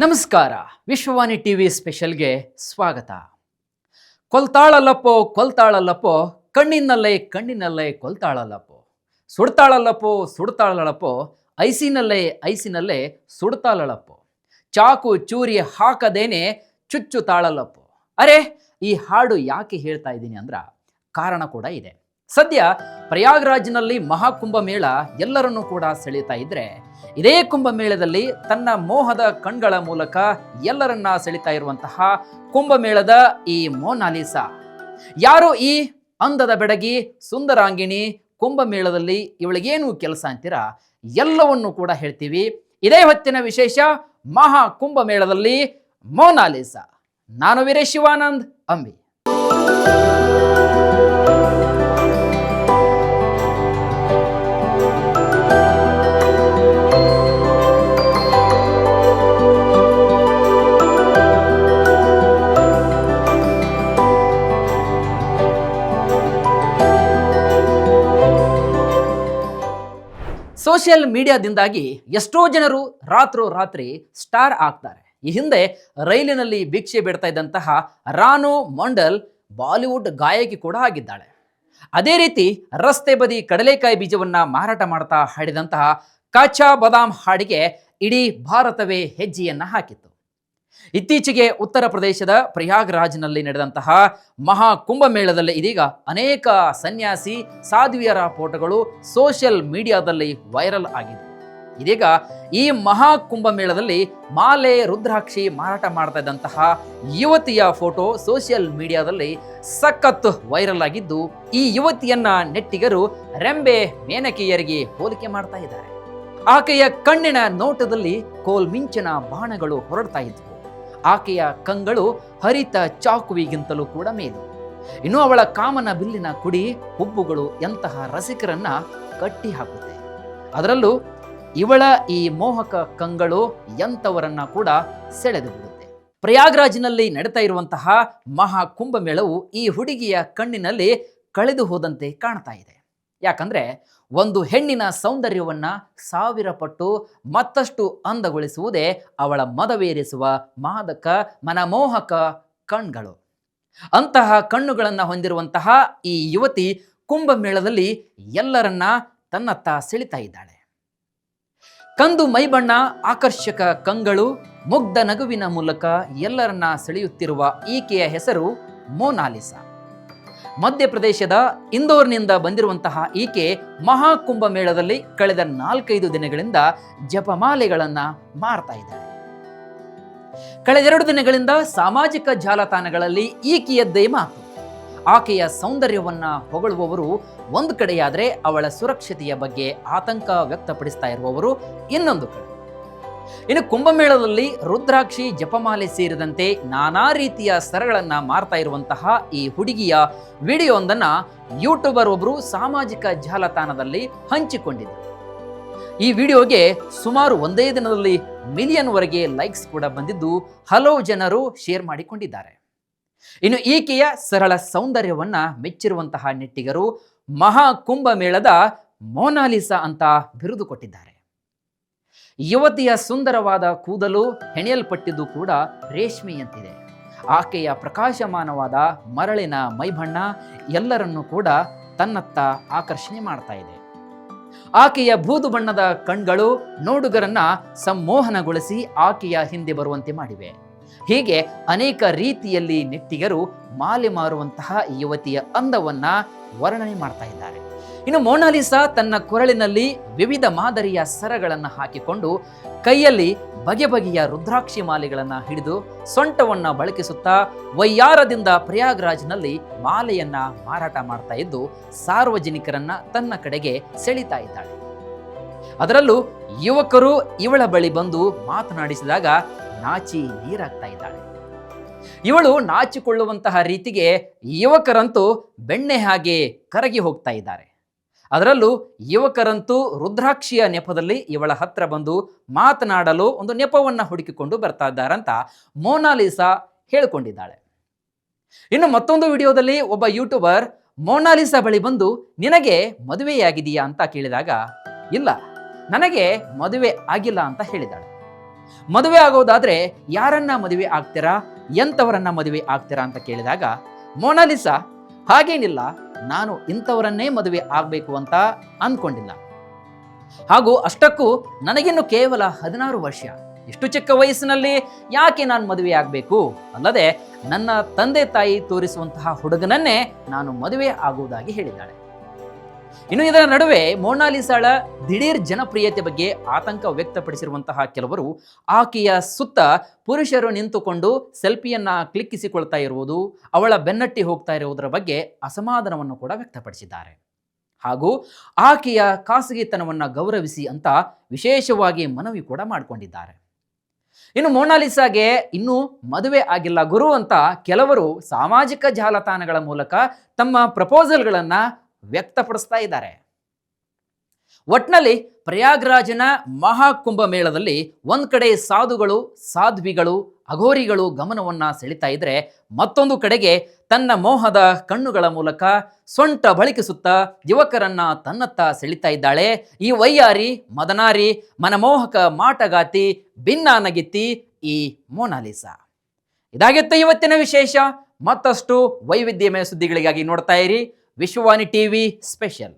ನಮಸ್ಕಾರ. ವಿಶ್ವವಾಣಿ ಟಿವಿ ಸ್ಪೆಷಲ್ಗೆ ಸ್ವಾಗತ. ಕೊಲ್ತಾಳಲ್ಲಪ್ಪೋ ಕಣ್ಣಿನಲ್ಲೇ ಕೊಲ್ತಾಳಲ್ಲಪ್ಪೋ, ಸುಡ್ತಾಳಲ್ಲಪ್ಪೋ ಐಸಿನಲ್ಲೇ ಸುಡ್ತಾಳಲ್ಲಪ್ಪೋ, ಚಾಕು ಚೂರಿ ಹಾಕದೇನೆ ಚುಚ್ಚುತ್ತಾಳಲ್ಲಪ್ಪೋ. ಅರೆ, ಈ ಹಾಡು ಯಾಕೆ ಹೇಳ್ತಾ ಇದ್ದೀನಿ ಅಂದ್ರ ಕಾರಣ ಕೂಡ ಇದೆ. ಸದ್ಯ ಪ್ರಯಾಗ್ರಾಜ್ನಲ್ಲಿ ಮಹಾಕುಂಭಮೇಳ ಎಲ್ಲರನ್ನೂ ಕೂಡ ಸೆಳೀತಾ ಇದ್ರೆ, ಇದೇ ಕುಂಭಮೇಳದಲ್ಲಿ ತನ್ನ ಮೋಹದ ಕಣ್ಗಳ ಮೂಲಕ ಎಲ್ಲರನ್ನ ಸೆಳೀತಾ ಇರುವಂತಹ ಕುಂಭಮೇಳದ ಈ ಮೊನಾಲಿಸಾ ಯಾರು? ಈ ಅಂದದ ಬೆಡಗಿ ಸುಂದರಾಂಗಿಣಿ ಕುಂಭಮೇಳದಲ್ಲಿ ಇವಳಿಗೇನು ಕೆಲಸ ಅಂತೀರಾ? ಎಲ್ಲವನ್ನೂ ಕೂಡ ಹೇಳ್ತೀವಿ. ಇದೇ ಹೊತ್ತಿನ ವಿಶೇಷ, ಮಹಾ ಕುಂಭಮೇಳದಲ್ಲಿ ಮೊನಾಲಿಸಾ. ನಾನು ವೀರೇಶ್ ಶಿವಾನಂದ್ ಅಂಬಿ. ಸೋಷಿಯಲ್ ಮೀಡಿಯಾದಿಂದಾಗಿ ಎಷ್ಟೋ ಜನರು ರಾತ್ರಿ ಸ್ಟಾರ್ ಆಗ್ತಾರೆ. ಈ ಹಿಂದೆ ರೈಲಿನಲ್ಲಿ ಭಿಕ್ಷೆ ಬಿಡ್ತಾ ಇದ್ದಂತಹ ರಾನು ಮಂಡಲ್ ಬಾಲಿವುಡ್ ಗಾಯಕಿ ಕೂಡ ಆಗಿದ್ದಾಳೆ. ಅದೇ ರೀತಿ ರಸ್ತೆ ಬದಿ ಕಡಲೆಕಾಯಿ ಬೀಜವನ್ನ ಮಾರಾಟ ಮಾಡ್ತಾ ಹಾಡಿದಂತಹ ಕಾಚಾ ಬಾದಾಮ್ ಹಾಡಿಗೆ ಇಡೀ ಭಾರತವೇ ಹೆಜ್ಜೆಯನ್ನ ಹಾಕಿತ್ತು. ಇತ್ತೀಚೆಗೆ ಉತ್ತರ ಪ್ರದೇಶದ ಪ್ರಯಾಗ್ರಾಜ್ನಲ್ಲಿ ನಡೆದಂತಹ ಮಹಾ ಕುಂಭಮೇಳದಲ್ಲಿ ಇದೀಗ ಅನೇಕ ಸನ್ಯಾಸಿ ಸಾಧ್ವಿಯರ ಫೋಟೋಗಳು ಸೋಷಿಯಲ್ ಮೀಡಿಯಾದಲ್ಲಿ ವೈರಲ್ ಆಗಿದೆ. ಇದೀಗ ಈ ಮಹಾ ಕುಂಭಮೇಳದಲ್ಲಿ ಮಾಲೆ ರುದ್ರಾಕ್ಷಿ ಮಾರಾಟ ಮಾಡ್ತಾ ಇದ್ದಂತಹ ಯುವತಿಯ ಫೋಟೋ ಸೋಷಿಯಲ್ ಮೀಡಿಯಾದಲ್ಲಿ ಸಖತ್ ವೈರಲ್ ಆಗಿದ್ದು, ಈ ಯುವತಿಯನ್ನ ನೆಟ್ಟಿಗರು ರೆಂಬೆ ಮೇನಕೆಯರಿಗೆ ಹೋಲಿಕೆ ಮಾಡ್ತಾ ಇದ್ದಾರೆ. ಆಕೆಯ ಕಣ್ಣಿನ ನೋಟದಲ್ಲಿ ಕೋಲ್ಮಿಂಚಿನ ಬಾಣಗಳು ಹೊರಡ್ತಾ ಇದ್ವು. ಆಕೆಯ ಕಂಗಳು ಹರಿತ ಚಾಕುವಿಗಿಂತಲೂ ಕೂಡ ಮೇಲು. ಇನ್ನು ಅವಳ ಕಾಮನ ಬಿಲ್ಲಿನ ಕುಡಿ ಹುಬ್ಬುಗಳು ಎಂತಹ ರಸಿಕರನ್ನ ಕಟ್ಟಿ ಹಾಕುತ್ತೆ. ಅದರಲ್ಲೂ ಇವಳ ಈ ಮೋಹಕ ಕಂಗಳು ಎಂಥವರನ್ನ ಕೂಡ ಸೆಳೆದು ಬಿಡುತ್ತೆ. ಪ್ರಯಾಗ್ರಾಜ್ನಲ್ಲಿ ನಡೀತಾ ಇರುವಂತಹ ಮಹಾ ಕುಂಭಮೇಳವು ಈ ಹುಡುಗಿಯ ಕಣ್ಣಿನಲ್ಲಿ ಕಳೆದು ಹೋದಂತೆ ಕಾಣ್ತಾ ಇದೆ. ಯಾಕಂದ್ರೆ ಒಂದು ಹೆಣ್ಣಿನ ಸೌಂದರ್ಯವನ್ನ 1000 ಪಟ್ಟು ಮತ್ತಷ್ಟು ಅಂದಗೊಳಿಸುವುದೇ ಅವಳ ಮದವೇರಿಸುವ ಮಾದಕ ಮನಮೋಹಕ ಕಣ್ಗಳು. ಅಂತಹ ಕಣ್ಣುಗಳನ್ನು ಹೊಂದಿರುವಂತಹ ಈ ಯುವತಿ ಕುಂಭಮೇಳದಲ್ಲಿ ಎಲ್ಲರನ್ನ ತನ್ನತ್ತ ಸೆಳಿತಾ ಇದ್ದಾಳೆ. ಕಂದು ಮೈಬಣ್ಣ, ಆಕರ್ಷಕ ಕಂಗಳು, ಮುಗ್ಧ ನಗುವಿನ ಮೂಲಕ ಎಲ್ಲರನ್ನ ಸೆಳೆಯುತ್ತಿರುವ ಈಕೆಯ ಹೆಸರು ಮೊನಾಲಿಸಾ. ಮಧ್ಯಪ್ರದೇಶದ ಇಂದೋರ್ನಿಂದ ಬಂದಿರುವಂತಹ ಈಕೆ ಮಹಾ ಕುಂಭಮೇಳದಲ್ಲಿ ಕಳೆದ 4-5 ದಿನಗಳಿಂದ ಜಪಮಾಲೆಗಳನ್ನ ಮಾರ್ತಾ ಇದ್ದಾಳೆ. ಕಳೆದ 2 ದಿನಗಳಿಂದ ಸಾಮಾಜಿಕ ಜಾಲತಾಣಗಳಲ್ಲಿ ಈಕೆಯದ್ದೇ ಮಾತು. ಆಕೆಯ ಸೌಂದರ್ಯವನ್ನ ಹೊಗಳುವವರು ಒಂದು ಕಡೆಯಾದ್ರೆ, ಅವಳ ಸುರಕ್ಷತೆಯ ಬಗ್ಗೆ ಆತಂಕ ವ್ಯಕ್ತಪಡಿಸ್ತಾ ಇರುವವರು ಇನ್ನೊಂದು ಕಡೆ. ಇನ್ನು ಕುಂಭಮೇಳದಲ್ಲಿ ರುದ್ರಾಕ್ಷಿ, ಜಪಮಾಲೆ ಸೇರಿದಂತೆ ನಾನಾ ರೀತಿಯ ಸರಗಳನ್ನ ಮಾರ್ತಾ ಇರುವಂತಹ ಈ ಹುಡುಗಿಯ ವಿಡಿಯೋವೊಂದನ್ನ ಯೂಟ್ಯೂಬರ್ ಒಬ್ಬರು ಸಾಮಾಜಿಕ ಜಾಲತಾಣದಲ್ಲಿ ಹಂಚಿಕೊಂಡಿದ್ದರು. ಈ ವಿಡಿಯೋಗೆ ಸುಮಾರು ಒಂದೇ ದಿನದಲ್ಲಿ ಮಿಲಿಯನ್ ವರೆಗೆ ಲೈಕ್ಸ್ ಕೂಡ ಬಂದಿದ್ದು, ಹಲವು ಜನರು ಶೇರ್ ಮಾಡಿಕೊಂಡಿದ್ದಾರೆ. ಇನ್ನು ಈಕೆಯ ಸರಳ ಸೌಂದರ್ಯವನ್ನ ಮೆಚ್ಚಿರುವಂತಹ ನೆಟ್ಟಿಗರು ಮಹಾ ಕುಂಭಮೇಳದ ಮೊನಾಲಿಸಾ ಅಂತ ಬಿರುದು ಕೊಟ್ಟಿದ್ದಾರೆ. ಯುವತಿಯ ಸುಂದರವಾದ ಕೂದಲು ಹೆಣೆಯಲ್ಪಟ್ಟಿದ್ದು ಕೂಡ ರೇಷ್ಮೆಯಂತಿದೆ. ಆಕೆಯ ಪ್ರಕಾಶಮಾನವಾದ ಮರಳಿನ ಮೈಬಣ್ಣ ಎಲ್ಲರನ್ನೂ ಕೂಡ ತನ್ನತ್ತ ಆಕರ್ಷಣೆ ಮಾಡ್ತಾ ಇದೆ. ಆಕೆಯ ಬೂದು ಬಣ್ಣದ ಕಣ್ಗಳು ನೋಡುಗರನ್ನ ಸಂಮೋಹನಗೊಳಿಸಿ ಆಕೆಯ ಹಿಂದೆ ಬರುವಂತೆ ಮಾಡಿವೆ. ಹೀಗೆ ಅನೇಕ ರೀತಿಯಲ್ಲಿ ನೆಟ್ಟಿಗರು ಮಾಲೆ ಮಾರುವಂತಹ ಯುವತಿಯ ಅಂದವನ್ನ ವರ್ಣನೆ ಮಾಡ್ತಾ ಇದ್ದಾರೆ. ಇನ್ನು ಮೊನಾಲಿಸಾ ತನ್ನ ಕೊರಳಿನಲ್ಲಿ ವಿವಿಧ ಮಾದರಿಯ ಸರಗಳನ್ನು ಹಾಕಿಕೊಂಡು ಕೈಯಲ್ಲಿ ಬಗೆ ಬಗೆಯ ರುದ್ರಾಕ್ಷಿ ಮಾಲೆಗಳನ್ನು ಹಿಡಿದು ಸೊಂಟವನ್ನ ಬಳಕಿಸುತ್ತಾ ವೈಯಾರದಿಂದ ಪ್ರಯಾಗ್ರಾಜ್ನಲ್ಲಿ ಮಾಲೆಯನ್ನ ಮಾರಾಟ ಮಾಡ್ತಾ ಇದ್ದು, ಸಾರ್ವಜನಿಕರನ್ನ ತನ್ನ ಕಡೆಗೆ ಸೆಳೀತಾ ಇದ್ದಾಳೆ. ಅದರಲ್ಲೂ ಯುವಕರು ಇವಳ ಬಳಿ ಬಂದು ಮಾತನಾಡಿಸಿದಾಗ ನಾಚಿ ನೀರಾಗ್ತಾ ಇದ್ದಾಳೆ. ಇವಳು ನಾಚಿಕೊಳ್ಳುವಂತಹ ರೀತಿಗೆ ಯುವಕರಂತೂ ಬೆಣ್ಣೆ ಹಾಗೆ ಕರಗಿ ಹೋಗ್ತಾ ಇದ್ದಾರೆ. ಅದರಲ್ಲೂ ಯುವಕರಂತೂ ರುದ್ರಾಕ್ಷಿಯ ನೆಪದಲ್ಲಿ ಇವಳ ಹತ್ರ ಬಂದು ಮಾತನಾಡಲು ಒಂದು ನೆಪವನ್ನ ಹುಡುಕಿಕೊಂಡು ಬರ್ತಾ ಇದ್ದಾರಂತ ಮೊನಾಲಿಸಾ ಹೇಳಿಕೊಂಡಿದ್ದಾಳೆ. ಇನ್ನು ಮತ್ತೊಂದು ವಿಡಿಯೋದಲ್ಲಿ ಒಬ್ಬ ಯೂಟ್ಯೂಬರ್ ಮೊನಾಲಿಸಾ ಬಳಿ ಬಂದು ನಿನಗೆ ಮದುವೆಯಾಗಿದೆಯಾ ಅಂತ ಕೇಳಿದಾಗ, ಇಲ್ಲ ನನಗೆ ಮದುವೆ ಆಗಿಲ್ಲ ಅಂತ ಹೇಳಿದಾಳೆ. ಮದುವೆ ಆಗೋದಾದ್ರೆ ಯಾರನ್ನ ಮದುವೆ ಆಗ್ತೀರಾ, ಎಂಥವರನ್ನ ಮದುವೆ ಆಗ್ತೀರಾ ಅಂತ ಕೇಳಿದಾಗ ಮೊನಾಲಿಸಾ ಹಾಗೇನಿಲ್ಲ, ನಾನು ಇಂಥವರನ್ನೇ ಮದುವೆ ಆಗಬೇಕು ಅಂತ ಅಂದ್ಕೊಂಡಿಲ್ಲ. ಹಾಗೂ ಅಷ್ಟಕ್ಕೂ ನನಗಿನ್ನು ಕೇವಲ 16 ವರ್ಷ, ಇಷ್ಟು ಚಿಕ್ಕ ವಯಸ್ಸಿನಲ್ಲಿ ಯಾಕೆ ನಾನು ಮದುವೆ ಆಗಬೇಕು, ಅಲ್ಲದೆ ನನ್ನ ತಂದೆ ತಾಯಿ ತೋರಿಸುವಂತಹ ಹುಡುಗನನ್ನೇ ನಾನು ಮದುವೆ ಆಗುವುದಾಗಿ ಹೇಳಿದ್ದಾಳೆ. ಇನ್ನು ಇದರ ನಡುವೆ ಮೊನಾಲಿಸಾಳ ದಿಢೀರ್ ಜನಪ್ರಿಯತೆ ಬಗ್ಗೆ ಆತಂಕ ವ್ಯಕ್ತಪಡಿಸಿರುವಂತಹ ಕೆಲವರು ಆಕೆಯ ಸುತ್ತ ಪುರುಷರು ನಿಂತುಕೊಂಡು ಸೆಲ್ಫಿಯನ್ನ ಕ್ಲಿಕ್ಕಿಸಿಕೊಳ್ತಾ ಇರುವುದು, ಅವಳ ಬೆನ್ನಟ್ಟಿ ಹೋಗ್ತಾ ಇರುವುದರ ಬಗ್ಗೆ ಅಸಮಾಧಾನವನ್ನು ಕೂಡ ವ್ಯಕ್ತಪಡಿಸಿದ್ದಾರೆ. ಹಾಗೂ ಆಕೆಯ ಖಾಸಗಿತನವನ್ನು ಗೌರವಿಸಿ ಅಂತ ವಿಶೇಷವಾಗಿ ಮನವಿ ಕೂಡ ಮಾಡಿಕೊಂಡಿದ್ದಾರೆ. ಇನ್ನು ಮೊನಾಲಿಸಾಗೆ ಇನ್ನೂ ಮದುವೆ ಆಗಿಲ್ಲ ಗುರು ಅಂತ ಕೆಲವರು ಸಾಮಾಜಿಕ ಜಾಲತಾಣಗಳ ಮೂಲಕ ತಮ್ಮ ಪ್ರಪೋಸಲ್ಗಳನ್ನು ವ್ಯಕ್ತಪಡಿಸ್ತಾ ಇದ್ದಾರೆ. ಒಟ್ನಲ್ಲಿ ಪ್ರಯಾಗ್ರಾಜನ ಮಹಾಕುಂಭ ಮೇಳದಲ್ಲಿ ಒಂದ್ ಕಡೆ ಸಾಧುಗಳು, ಸಾಧ್ವಿಗಳು, ಅಘೋರಿಗಳು ಗಮನವನ್ನ ಸೆಳಿತಾ ಇದ್ರೆ, ಮತ್ತೊಂದು ಕಡೆಗೆ ತನ್ನ ಮೋಹದ ಕಣ್ಣುಗಳ ಮೂಲಕ ಸೊಂಟ ಬಳಿಕಿಸುತ್ತಾ ಯುವಕರನ್ನ ತನ್ನತ್ತ ಸೆಳಿತಾ ಇದ್ದಾಳೆ ಈ ವಯ್ಯಾರಿ, ಮದನಾರಿ, ಮನಮೋಹಕ ಮಾಟಗಾತಿ, ಭಿನ್ನಾನಗಿತ್ತಿ ಈ ಮೊನಾಲಿಸಾ. ಇದಾಗಿತ್ತು ಇವತ್ತಿನ ವಿಶೇಷ. ಮತ್ತಷ್ಟು ವೈವಿಧ್ಯಮಯ ಸುದ್ದಿಗಳಿಗಾಗಿ ನೋಡ್ತಾ ಇರಿ ವಿಶ್ವವಾಣಿ ಟಿವಿ ಸ್ಪೆಷಲ್.